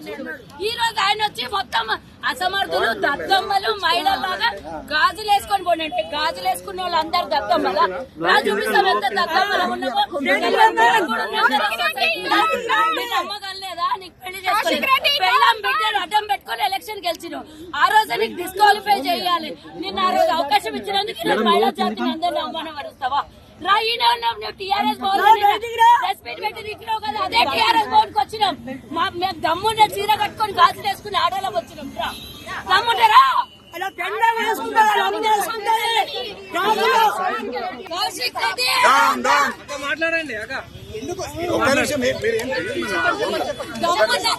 ఈ రోజు ఆయన వచ్చి మొత్తం అసమర్థులు దద్దమ్మలు మహిళలాగా గాజులు వేసుకొని పోండి. గాజులు వేసుకున్న వాళ్ళు అందరు దద్దమ్మలా చూపిస్తాం. ఎంత దద్దమ్మలు ఉన్నామో నమ్మగలేదా? నీకు పెళ్లి చేసుకోలేదు, పెళ్ళాం బిడ్డను అడ్డం పెట్టుకుని ఎలక్షన్ గెలిచినావు. ఆ రోజు నీకు డిస్క్వాలిఫై చేయాలి. నిన్న ఆ రోజు అవకాశం ఇచ్చినందుకు నేను మహిళా జాతిని అందరినీ అవమానపరుస్తావా? రాయినే ఉన్నాం. నువ్వు టీఆర్ఎస్ ప్రెస్ మీట్ పెట్టి తిట్టినావు కదా, అదే టీఆర్ఎస్ భవన్ కి వచ్చినాం. మేము దమ్ముండే చీర కట్టుకొని గాజులు వేసుకుని ఆడోళ్ళకి వచ్చినాం. దమ్ముంటారా? మాట్లాడండి.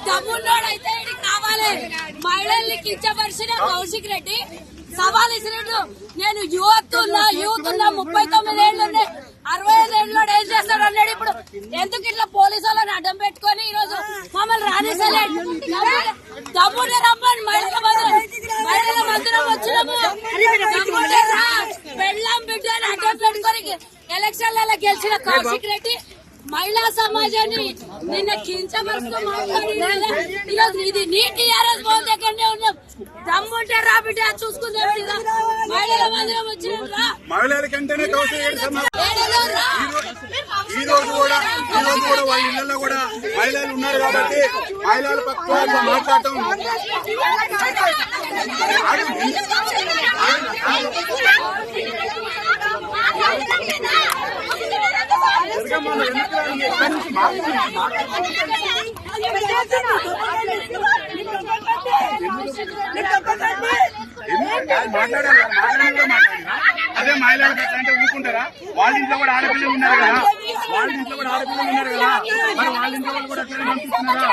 దమ్మున్నోడైతే కావాలి. మహిళల్ని కించపరిచిన కౌశిక్ రెడ్డి సవాల్ ఇచ్చినట్టు నేను యూత్ ఉన్నా 39 ఏళ్ళు ఉన్నాయి, 65 ఏళ్ళు ఏం చేస్తాడు అన్నాడు. ఇప్పుడు ఎందుకు ఇట్లా పోలీసు వాళ్ళని అడ్డం పెట్టుకొని ఈ రోజు మమ్మల్ని రాణిసలేడు? దమ్ముంటే రమ్మని మహిళల మందిరం వచ్చినాము. పెళ్ళాం బిడ్డని అడ్డం పెట్టుకొని ఎలక్షన్లలో గెలిచిన కౌశిక్ రెడ్డి మహిళా సమాజాన్ని నిన్న కించపరుస్తూ మాట్లాడి ఈరోజు ఇది నీ టీఆర్ఎస్ భవన్ దగ్గరనే ఉన్నాం. దమ్ముంటే రా బిడ్డ చూసుకుందాం. మహిళల మందిరం వచ్చిన మహిళల కంటేనే ఈ రోజు కూడా వాళ్ళ ఇళ్లలో కూడా మహిళలు ఉన్నారు కాబట్టి మహిళల పక్షంగా మాట్లాడటం అదే మహిళలకు అంటే ఊరుకుంటారా? వాళ్ళ ఇంట్లో కూడా ఆడపిల్లలు ఉన్నారు కదా, మరి వాళ్ళ ఇంట్లో వాళ్ళు కూడా అట్లనే పంపిస్తున్నారా?